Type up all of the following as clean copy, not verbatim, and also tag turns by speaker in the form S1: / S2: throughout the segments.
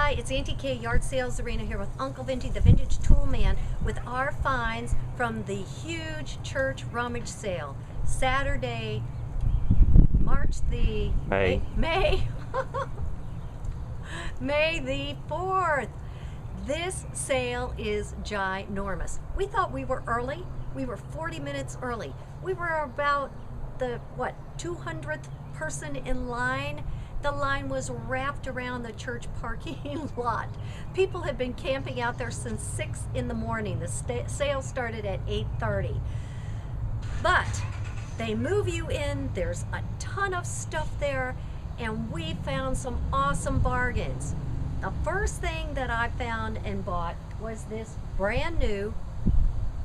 S1: Hi, it's Auntie K, Yard Sales Arena here with Uncle Vinty, the Vintage Tool Man, with our finds from the huge Church Rummage Sale. Saturday, March the... May the 4th. This sale is ginormous. We thought we were early. We were 40 minutes early. We were about the, 200th person in line. The line was wrapped around the church parking lot. People had been camping out there since 6 in the morning. The sale started at 8:30. But they move you in. There's a ton of stuff there, and we found some awesome bargains. The first thing that I found and bought was this brand new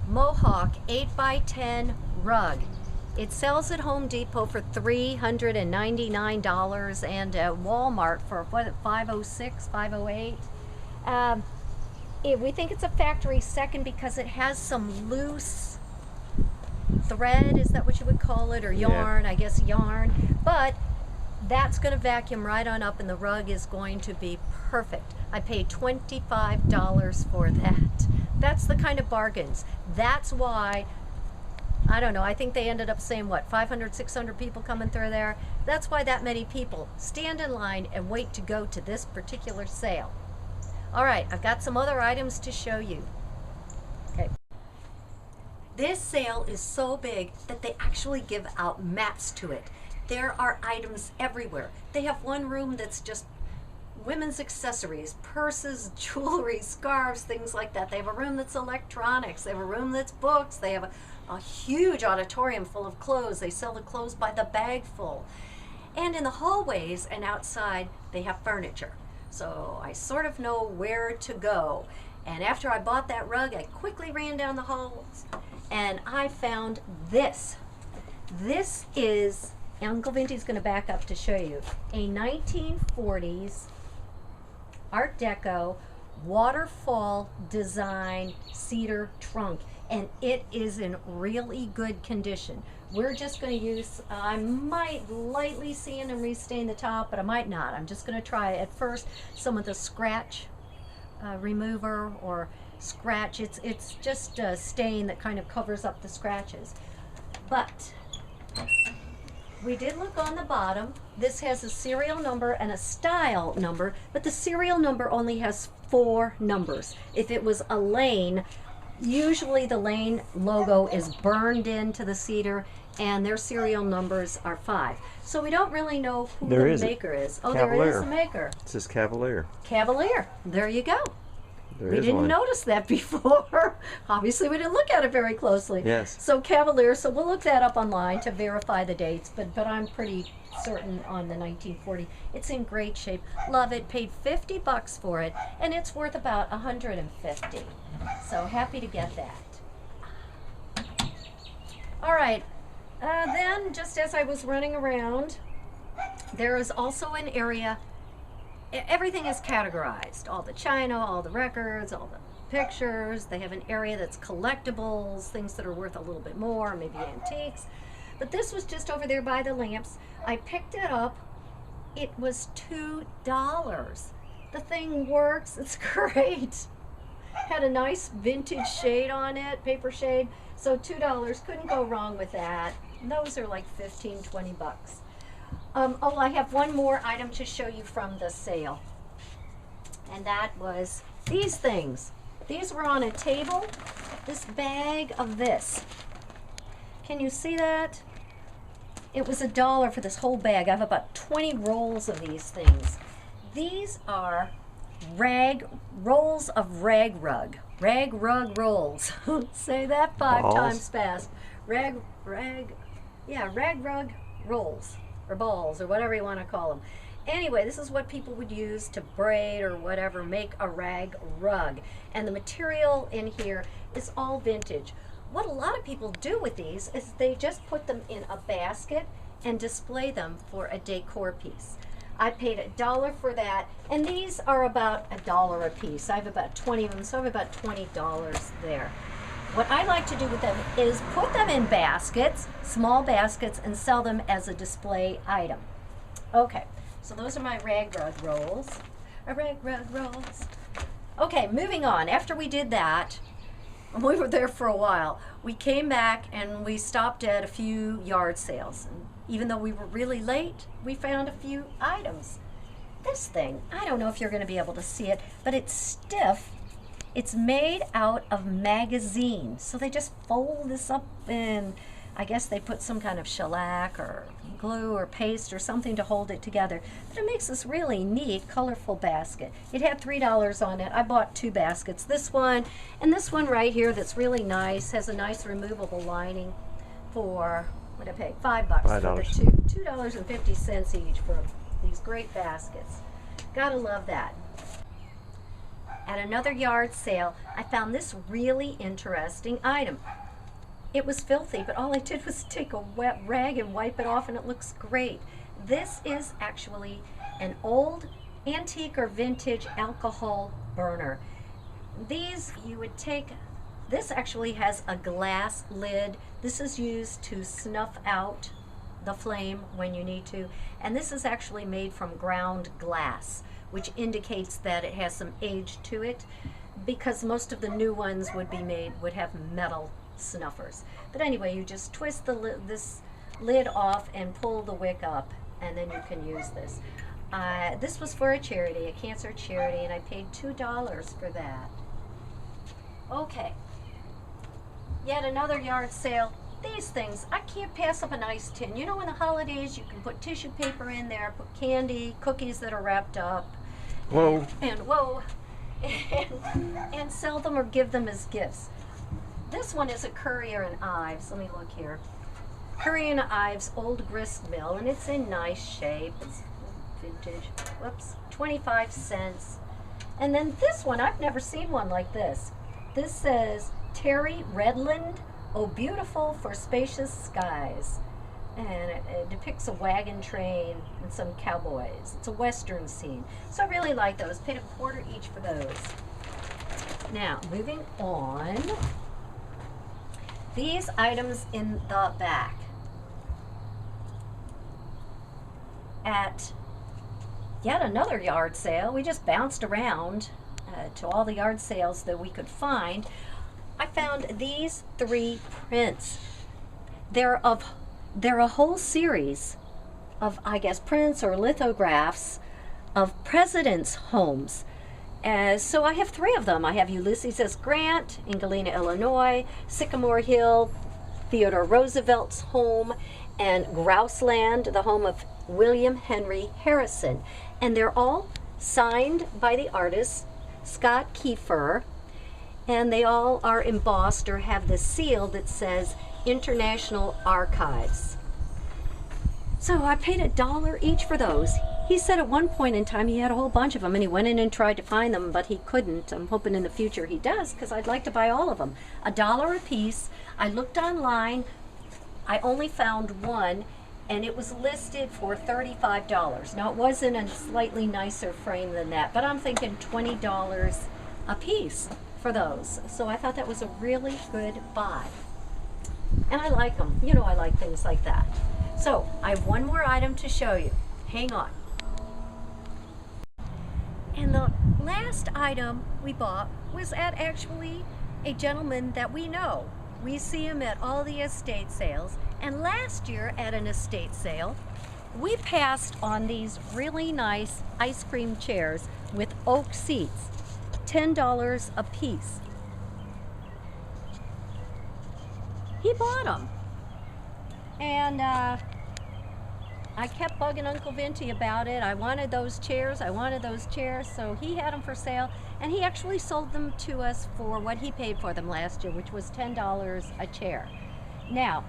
S1: Mohawk 8x10 rug. It sells at Home Depot for $399 and at Walmart for $506, $508. We think it's a factory second because it has some loose thread, is that what you would call it, or yarn? I guess yarn. But that's going to vacuum right on up and the rug is going to be perfect. I paid $25 for that. That's the kind of bargains. That's why, I don't know, I think they ended up saying, 500, 600 people coming through there? That's why that many people stand in line and wait to go to this particular sale. All right, I've got some other items to show you. Okay. This sale is so big that they actually give out mats to it. There are items everywhere. They have one room that's just women's accessories, purses, jewelry, scarves, things like that. They have a room that's electronics. They have a room that's books. They have a huge auditorium full of clothes. They sell the clothes by the bag full. And in the hallways and outside, they have furniture. So I sort of know where to go. And after I bought that rug, I quickly ran down the halls and I found this. This is, Uncle Vinty's going to back up to show you, a 1940s Art Deco waterfall design cedar trunk, and it is in really good condition. We're just going to use, I might lightly sand and restain the top, but I might not. I'm just going to try at first some of the scratch remover or scratch. It's just a stain that kind of covers up the scratches. But we did look on the bottom. This has a serial number and a style number, but the serial number only has 4 numbers. If it was a Lane, usually the Lane logo is burned into the cedar and their serial numbers are 5. So we don't really know who the maker is. Oh, there is a maker.
S2: It says Cavalier.
S1: Cavalier. There you go.
S2: We
S1: didn't notice that before. Obviously, we didn't look at it very closely.
S2: Yes.
S1: So Cavalier, so we'll look that up online to verify the dates, but I'm pretty certain on the 1940. It's in great shape. Love it. Paid $50 for it, and it's worth about $150. So happy to get that. All right. Then, just as I was running around, there is also an area. Everything is categorized. All the china, all the records, all the pictures. They have an area that's collectibles, things that are worth a little bit more, maybe antiques. But this was just over there by the lamps. I picked it up. It was $2. The thing works. It's great. Had a nice vintage shade on it, paper shade. So $2. Couldn't go wrong with that. Those are like 15, 20 bucks. Oh, I have one more item to show you from the sale, and that was these things. These were on a table. This bag of this. Can you see that? It was $1 for this whole bag. I have about 20 rolls of these things. These are rolls of rag rug. Rag rug rolls. Say that 5 times fast. Rag rug rolls. Or balls, or whatever you want to call them. Anyway, this is what people would use to braid or whatever, make a rag rug. And the material in here is all vintage. What a lot of people do with these is they just put them in a basket and display them for a decor piece. I paid $1 for that, and these are about $1 a piece. I have about 20 of them, so I have about $20 there. What I like to do with them is put them in baskets, small baskets, and sell them as a display item. Okay, so those are my rag rug rolls. a rag rug rolls. Okay, moving on. After we did that, we were there for a while. We came back and we stopped at a few yard sales. And even though we were really late, we found a few items. This thing, I don't know if you're going to be able to see it, but it's stiff. It's made out of magazine. So they just fold this up and I guess they put some kind of shellac or glue or paste or something to hold it together. But it makes this really neat, colorful basket. It had $3 on it. I bought 2 baskets. This one and this one right here that's really nice, has a nice removable lining for, what did I pay? $5 for the two. $2.50 each for these great baskets. Gotta love that. At another yard sale, I found this really interesting item. It was filthy, but all I did was take a wet rag and wipe it off and it looks great. This is actually an old antique or vintage alcohol burner. These you would take, this actually has a glass lid. This is used to snuff out the flame when you need to. And this is actually made from ground glass, which indicates that it has some age to it, because most of the new ones would have metal snuffers. But anyway, you just twist this lid off and pull the wick up, and then you can use this. This was for a charity, a cancer charity, and I paid $2 for that. Okay, yet another yard sale. These things, I can't pass up a nice tin. You know, in the holidays, you can put tissue paper in there, put candy, cookies that are wrapped up, and sell them or give them as gifts. This one is a Currier and Ives. Let me look here. Currier and Ives old grist mill, and it's in nice shape. It's vintage. Whoops, 25 cents. And then this one, I've never seen one like this. This says Terry Redland, oh beautiful for spacious skies. And it depicts a wagon train and some cowboys. It's a western scene. So I really like those. Paid $0.25 each for those. Now, moving on. These items in the back. At yet another yard sale, we just bounced around to all the yard sales that we could find. I found these 3 prints. They're a whole series of, I guess, prints or lithographs of presidents' homes. So I have 3 of them. I have Ulysses S. Grant in Galena, Illinois, Sycamore Hill, Theodore Roosevelt's home, and Grouseland, the home of William Henry Harrison. And they're all signed by the artist Scott Kiefer, and they all are embossed or have the seal that says International Archives. So I paid $1 each for those. He said at one point in time he had a whole bunch of them, and he went in and tried to find them, but he couldn't. I'm hoping in the future he does, because I'd like to buy all of them. $1 a piece. I looked online. I only found one, and it was listed for $35. Now, it was in a slightly nicer frame than that, but I'm thinking $20 a piece for those. So I thought that was a really good buy. And I like them. You know, I like things like that. So I have one more item to show you. Hang on. And the last item we bought was at actually a gentleman that we know. We see him at all the estate sales. And last year at an estate sale, we passed on these really nice ice cream chairs with oak seats, $10 a piece. He bought them. And I kept bugging Uncle Vinty about it. I wanted those chairs. So he had them for sale, and he actually sold them to us for what he paid for them last year, which was $10 a chair. Now,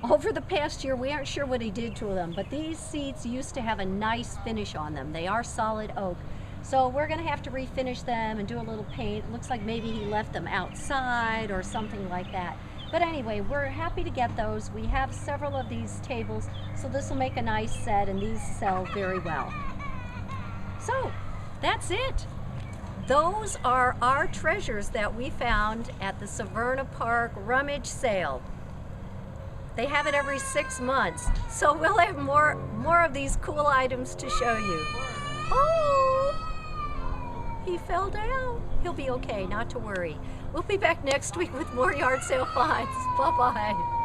S1: over the past year, we aren't sure what he did to them, but these seats used to have a nice finish on them. They are solid oak. So we're going to have to refinish them and do a little paint. It looks like maybe he left them outside or something like that. But anyway, we're happy to get those. We have several of these tables, so this will make a nice set, and these sell very well. So, that's it. Those are our treasures that we found at the Severna Park Rummage Sale. They have it every 6 months, so we'll have more of these cool items to show you. Oh! He fell down. He'll be okay, not to worry. We'll be back next week with more yard sale finds. Bye-bye.